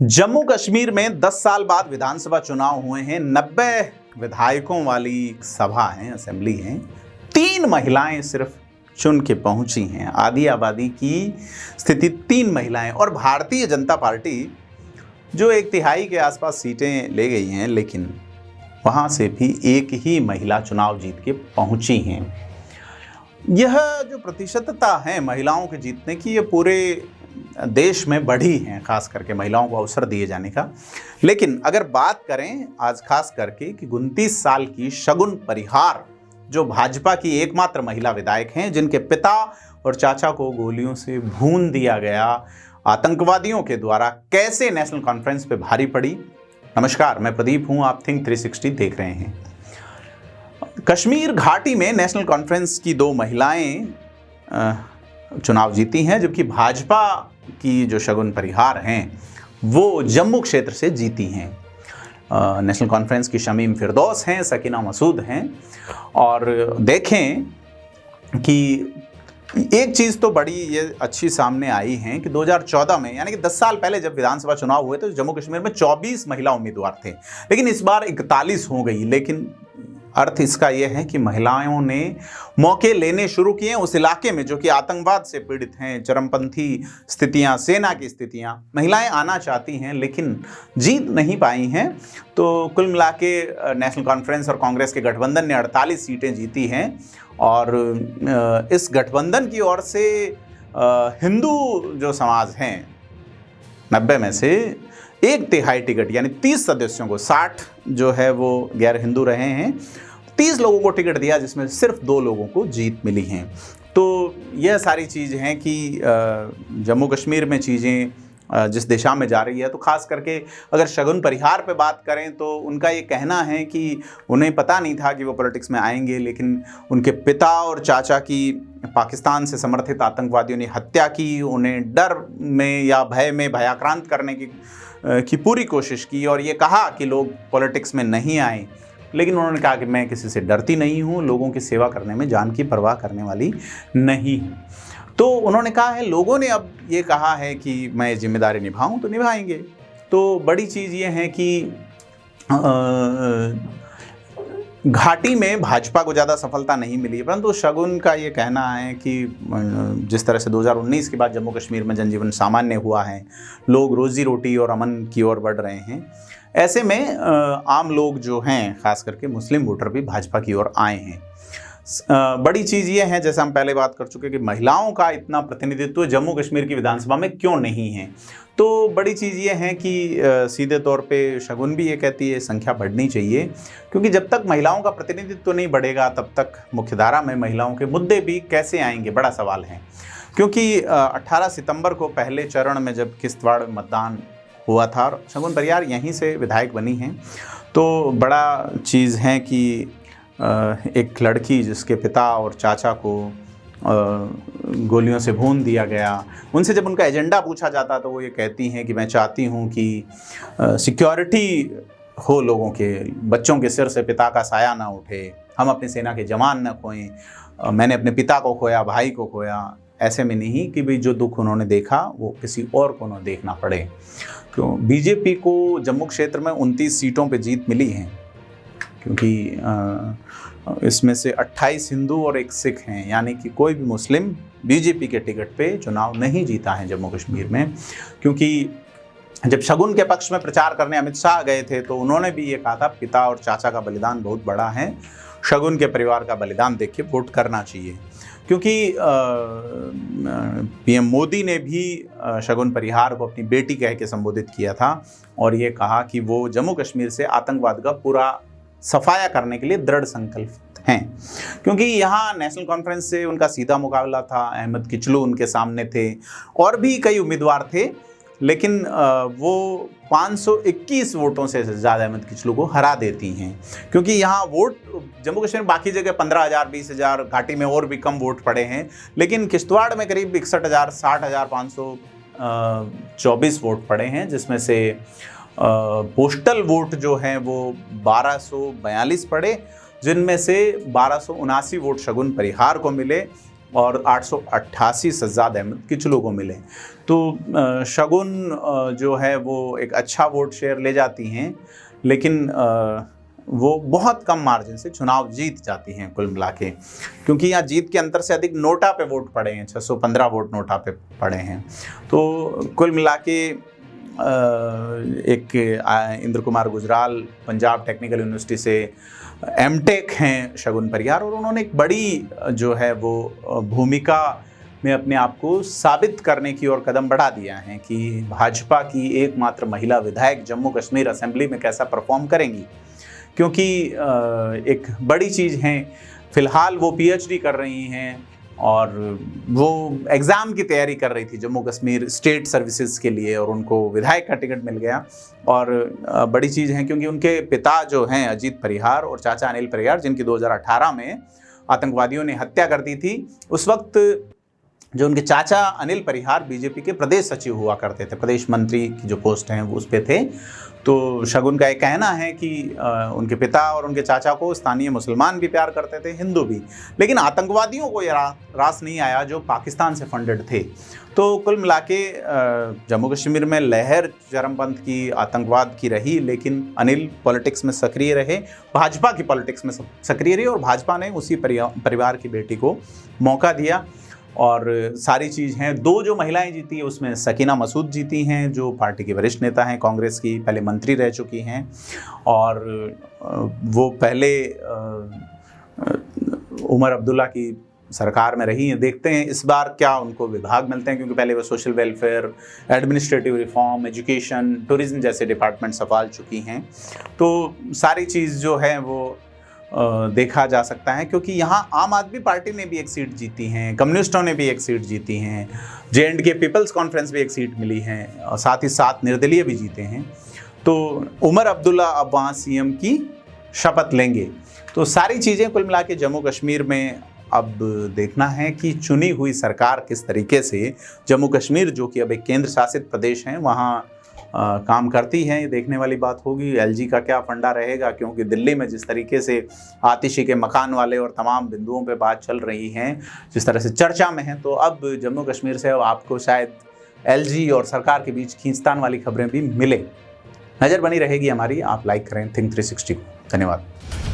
जम्मू कश्मीर में 10 साल बाद विधानसभा चुनाव हुए हैं। 90 विधायकों वाली सभा है, असेंबली है। 3 महिलाएं सिर्फ चुन के पहुंची हैं। आधी आबादी की स्थिति 3 महिलाएं और भारतीय जनता पार्टी जो 1/3 के आसपास सीटें ले गई हैं, लेकिन वहां से भी एक ही महिला चुनाव जीत के पहुंची हैं। यह जो प्रतिशतता है महिलाओं के जीतने की, ये पूरे देश में बढ़ी हैं, खास करके महिलाओं को अवसर दिए जाने का। लेकिन अगर बात करें आज खास करके कि 29 साल की शगुन परिहार जो भाजपा की एकमात्र महिला विधायक हैं, जिनके पिता और चाचा को गोलियों से भून दिया गया आतंकवादियों के द्वारा, कैसे नेशनल कॉन्फ्रेंस पे भारी पड़ी। नमस्कार, मैं प्रदीप हूं, आप थिंक 360 देख रहे हैं। कश्मीर घाटी में नेशनल कॉन्फ्रेंस की 2 महिलाएं चुनाव जीती हैं, जबकि भाजपा की जो शगुन परिहार हैं वो जम्मू क्षेत्र से जीती हैं। नेशनल कॉन्फ्रेंस की शमीम फिरदौस हैं, सकीना मसूद हैं। और देखें कि एक चीज़ तो बड़ी ये अच्छी सामने आई है कि 2014 में, यानी कि 10 साल पहले जब विधानसभा चुनाव हुए तो जम्मू कश्मीर में 24 महिला उम्मीदवार थे, लेकिन इस बार 41 हो गई। लेकिन अर्थ इसका यह है कि महिलाओं ने मौके लेने शुरू किए उस इलाके में जो कि आतंकवाद से पीड़ित हैं, चरमपंथी स्थितियां, सेना की स्थितियां। महिलाएं आना चाहती हैं लेकिन जीत नहीं पाई हैं। तो कुल मिला के नेशनल कॉन्फ्रेंस और कांग्रेस के गठबंधन ने 48 सीटें जीती हैं। और इस गठबंधन की ओर से हिंदू जो समाज हैं, 90 में से 1/3 टिकट यानी 30 सदस्यों को, 60 जो है वो गैर हिंदू रहे हैं, 30 लोगों को टिकट दिया, जिसमें सिर्फ 2 लोगों को जीत मिली हैं। तो यह सारी चीज़ हैं कि जम्मू कश्मीर में चीज़ें जिस दिशा में जा रही है। तो ख़ास करके अगर शगुन परिहार पे बात करें तो उनका ये कहना है कि उन्हें पता नहीं था कि वो पॉलिटिक्स में आएंगे, लेकिन उनके पिता और चाचा की पाकिस्तान से समर्थित आतंकवादियों ने हत्या की। उन्हें डर में या भय में भयाक्रांत करने की पूरी कोशिश की और ये कहा कि लोग पॉलिटिक्स में नहीं आए। लेकिन उन्होंने कहा कि मैं किसी से डरती नहीं हूँ, लोगों की सेवा करने में जान की परवाह करने वाली नहीं हूँ। तो उन्होंने कहा है, लोगों ने अब ये कहा है कि मैं जिम्मेदारी निभाऊं तो निभाएंगे। तो बड़ी चीज़ ये है कि घाटी में भाजपा को ज़्यादा सफलता नहीं मिली, परंतु शगुन का ये कहना है कि जिस तरह से 2019 के बाद जम्मू कश्मीर में जनजीवन सामान्य हुआ है, लोग रोजी रोटी और अमन की ओर बढ़ रहे हैं, ऐसे में आम लोग जो हैं, खास करके मुस्लिम वोटर भी भाजपा की ओर आए हैं। बड़ी चीज़ ये है, जैसे हम पहले बात कर चुके, कि महिलाओं का इतना प्रतिनिधित्व जम्मू कश्मीर की विधानसभा में क्यों नहीं है। तो बड़ी चीज़ ये है कि सीधे तौर पे शगुन भी ये कहती है संख्या बढ़नी चाहिए, क्योंकि जब तक महिलाओं का प्रतिनिधित्व नहीं बढ़ेगा तब तक मुख्यधारा में महिलाओं के मुद्दे भी कैसे आएंगे, बड़ा सवाल है। क्योंकि 18 सितंबर को पहले चरण में जब किश्तवाड़ मतदान हुआ था और शगुन परिहार यहीं से विधायक बनी हैं, तो बड़ा चीज़ है कि एक लड़की जिसके पिता और चाचा को गोलियों से भून दिया गया, उनसे जब उनका एजेंडा पूछा जाता तो वो ये कहती हैं कि मैं चाहती हूँ कि सिक्योरिटी हो, लोगों के बच्चों के सिर से पिता का साया ना उठे, हम अपनी सेना के जवान न खोएं। मैंने अपने पिता को खोया, भाई को खोया, ऐसे में नहीं कि भाई जो दुख उन्होंने देखा वो किसी और को न देखना पड़े। क्यों बीजेपी को जम्मू क्षेत्र में 29 सीटों पर जीत मिली है, क्योंकि इसमें से 28 हिंदू और 1 सिख हैं, यानी कि कोई भी मुस्लिम बीजेपी के टिकट पे चुनाव नहीं जीता है जम्मू कश्मीर में। क्योंकि जब शगुन के पक्ष में प्रचार करने अमित शाह गए थे तो उन्होंने भी ये कहा था, पिता और चाचा का बलिदान बहुत बड़ा है, शगुन के परिवार का बलिदान देख के वोट करना चाहिए। क्योंकि पीएम मोदी ने भी शगुन परिहार को अपनी बेटी कह के संबोधित किया था और ये कहा कि वो जम्मू कश्मीर से आतंकवाद का पूरा सफाया करने के लिए दृढ़ संकल्पित हैं। क्योंकि यहाँ नेशनल कॉन्फ्रेंस से उनका सीधा मुकाबला था, अहमद किचलू उनके सामने थे और भी कई उम्मीदवार थे, लेकिन वो 521 वोटों से ज़्यादा अहमद किचलू को हरा देती हैं। क्योंकि यहाँ वोट जम्मू कश्मीर बाकी जगह 15,000 20,000, घाटी में और भी कम वोट पड़े हैं, लेकिन किश्तवाड़ में करीब 61,000 60,524 वोट पड़े हैं, जिसमें से पोस्टल वोट जो हैं वो 1242 पड़े, जिनमें से 1279 वोट शगुन परिहार को मिले और 888 सज्जाद अहमद किचलू को मिले। तो शगुन जो है वो एक अच्छा वोट शेयर ले जाती हैं, लेकिन वो बहुत कम मार्जिन से चुनाव जीत जाती हैं कुल मिला के, क्योंकि यहाँ जीत के अंतर से अधिक नोटा पे वोट पड़े हैं, 615 वोट नोटा पे पड़े हैं। तो कुल मिला के एक इंद्र कुमार गुजराल पंजाब टेक्निकल यूनिवर्सिटी से एमटेक हैं शगुन परिहार, और उन्होंने एक बड़ी जो है वो भूमिका में अपने आप को साबित करने की ओर कदम बढ़ा दिया है कि भाजपा की एकमात्र महिला विधायक जम्मू कश्मीर असेंबली में कैसा परफॉर्म करेंगी। क्योंकि एक बड़ी चीज़ है, फ़िलहाल वो पीएचडी कर रही हैं और वो एग्ज़ाम की तैयारी कर रही थी जम्मू कश्मीर स्टेट सर्विसेज के लिए, और उनको विधायक का टिकट मिल गया। और बड़ी चीज़ है क्योंकि उनके पिता जो हैं अजीत परिहार और चाचा अनिल परिहार, जिनकी 2018 में आतंकवादियों ने हत्या कर दी थी, उस वक्त जो उनके चाचा अनिल परिहार बीजेपी के प्रदेश सचिव हुआ करते थे, प्रदेश मंत्री की जो पोस्ट हैं वो उस पे थे। तो शगुन का एक कहना है कि उनके पिता और उनके चाचा को स्थानीय मुसलमान भी प्यार करते थे, हिंदू भी, लेकिन आतंकवादियों को ये रास नहीं आया जो पाकिस्तान से फंडेड थे। तो कुल मिला के जम्मू कश्मीर में लहर चरमपंथ की, आतंकवाद की रही, लेकिन अनिल पॉलिटिक्स में सक्रिय रहे, भाजपा की पॉलिटिक्स में सक्रिय रहे, और भाजपा ने उसी परिवार की बेटी को मौका दिया। और सारी चीज़ हैं, 2 जो महिलाएं जीती हैं उसमें सकीना मसूद जीती हैं, जो पार्टी की वरिष्ठ नेता हैं, कांग्रेस की, पहले मंत्री रह चुकी हैं, और वो पहले उमर अब्दुल्ला की सरकार में रही हैं। देखते हैं इस बार क्या उनको विभाग मिलते हैं, क्योंकि पहले वो social welfare, administrative reform, education, tourism जैसे डिपार्टमेंट संभाल चुकी हैं। तो सारी चीज़ जो है वो देखा जा सकता है, क्योंकि यहाँ आम आदमी पार्टी ने भी एक सीट जीती हैं, कम्युनिस्टों ने भी एक सीट जीती हैं, J&K पीपल्स कॉन्फ्रेंस भी एक सीट मिली है, और साथ ही साथ निर्दलीय भी जीते हैं। तो उमर अब्दुल्ला अब वहाँ सीएम की शपथ लेंगे। तो सारी चीज़ें कुल मिला के जम्मू कश्मीर में अब देखना है कि चुनी हुई सरकार किस तरीके से जम्मू कश्मीर, जो कि अब एक केंद्र शासित प्रदेश है, वहाँ काम करती हैं। ये देखने वाली बात होगी एलजी का क्या फंडा रहेगा, क्योंकि दिल्ली में जिस तरीके से आतिशी के मकान वाले और तमाम बिंदुओं पे बात चल रही हैं, जिस तरह से चर्चा में है, तो अब जम्मू कश्मीर से आपको शायद एलजी और सरकार के बीच खींचतान वाली खबरें भी मिले। नज़र बनी रहेगी हमारी। आप लाइक करें थिंक 360 को। धन्यवाद।